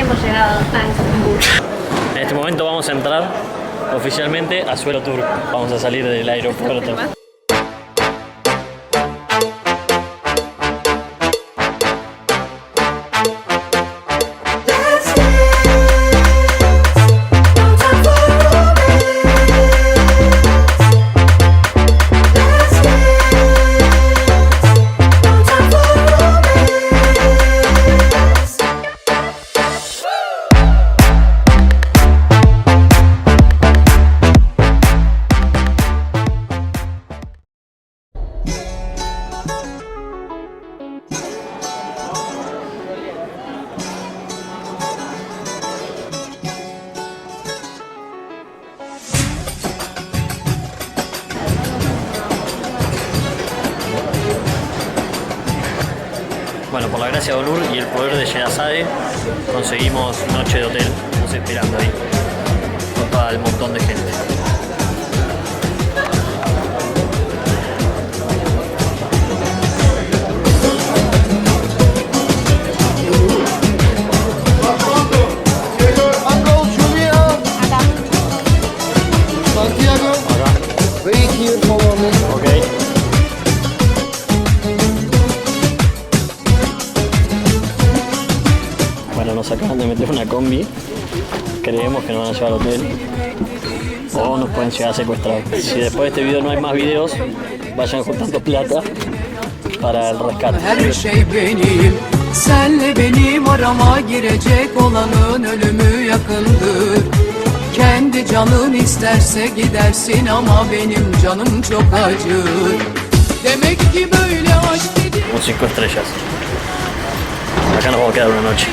hemos llegado a Estambul. En este momento vamos a entrar oficialmente a suelo turco. Vamos a salir del aeropuerto. Bueno, por la gracia de Onur y el poder de Sherazade conseguimos noche de hotel, nos esperando ahí, con todo el montón de gente. Nos acaban de meter una combi, creemos que nos van a llevar al hotel o nos pueden llegar a secuestrar. Si después de este video no hay más videos, vayan juntando plata para el rescate. Her şey benim, senle benim arama girecek olanın ölümü yakındır. Kendi canın isterse gidersin ama benim canım çok acır. Demek ki böyle aşk dedi. Un 5 estrellas. Acá nos vamos a quedar una noche.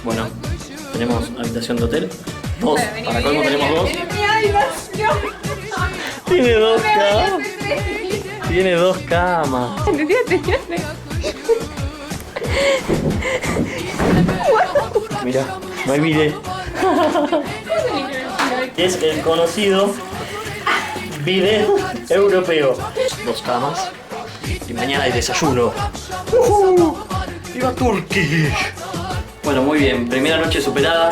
Bueno, tenemos habitación de hotel. Dos, para colmo tenemos dos. Tiene dos camas. Tiene dos camas. Mira, no hay bidet. Es el conocido bidet europeo. Dos camas. Y mañana hay desayuno. ¡Viva Turquía! Bueno, muy bien, primera noche superada.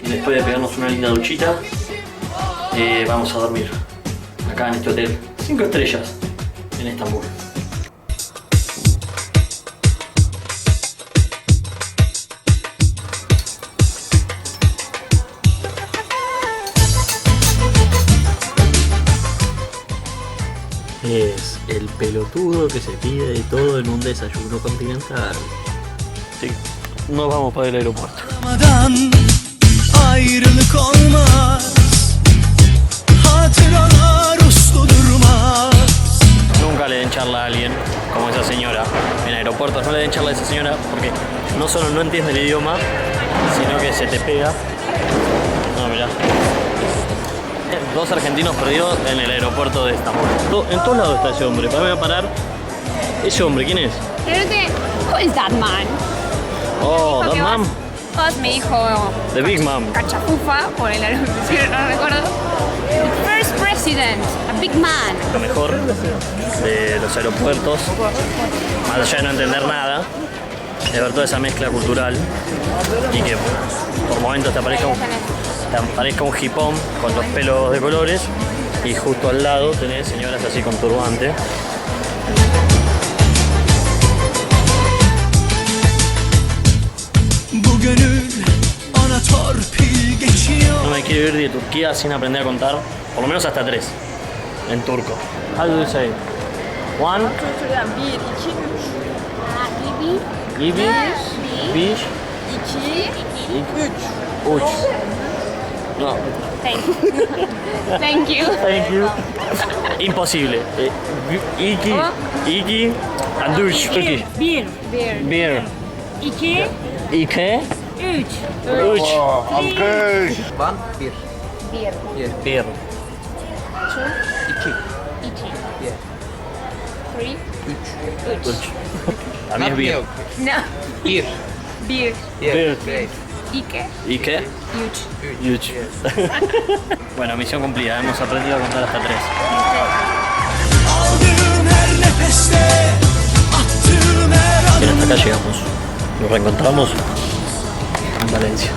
Después de pegarnos una linda duchita, vamos a dormir acá en este hotel 5 estrellas en Estambul. Es el pelotudo que se pide de todo en un desayuno continental. Sí, nos vamos para el aeropuerto. Ayrılık olmaz, hatıralar uslu durmaz. Nunca le den charla a alguien como esa señora. En aeropuertos no le den charla a esa señora porque no solo no entiende el idioma, sino que se te pega. No, mirá. Dos argentinos perdidos en el aeropuerto de Estambul. En todos lados está ese hombre. Para parar. Ese hombre, ¿quién es? Who is that man? Oh, that man. Todos me dijo The Big Mom. Cachafufa por el aeropuerto, no recuerdo. First president, a big man. Lo mejor de los aeropuertos, más allá de no entender nada, de ver toda esa mezcla cultural y que por momentos te aparezca un hipón con los pelos de colores y justo al lado tenés señoras así con turbante. No me quiero ir de Turquía sin aprender a contar, por lo menos hasta 3 en turco. How do you say? 1, Gibi, Bish, 3. No. Thank you. Thank you. Imposible. Iki, and duş. Turkish. Bir. İki. İki. 3. 3. Alkış. One, bir. Bir. 2. 3. 3. También es bir. No. Bir. Bir. Bir. İki. İki. 3. 3. Bueno, misión cumplida. Hemos aprendido a contar hasta 3. Aldığım her nefeste, attığım her Bien, hasta adım. acá llegamos. Nos reencontramos en Valencia.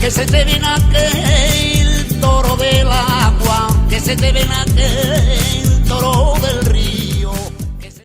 Que se te ven aquel toro del agua, que se te ven aquel toro del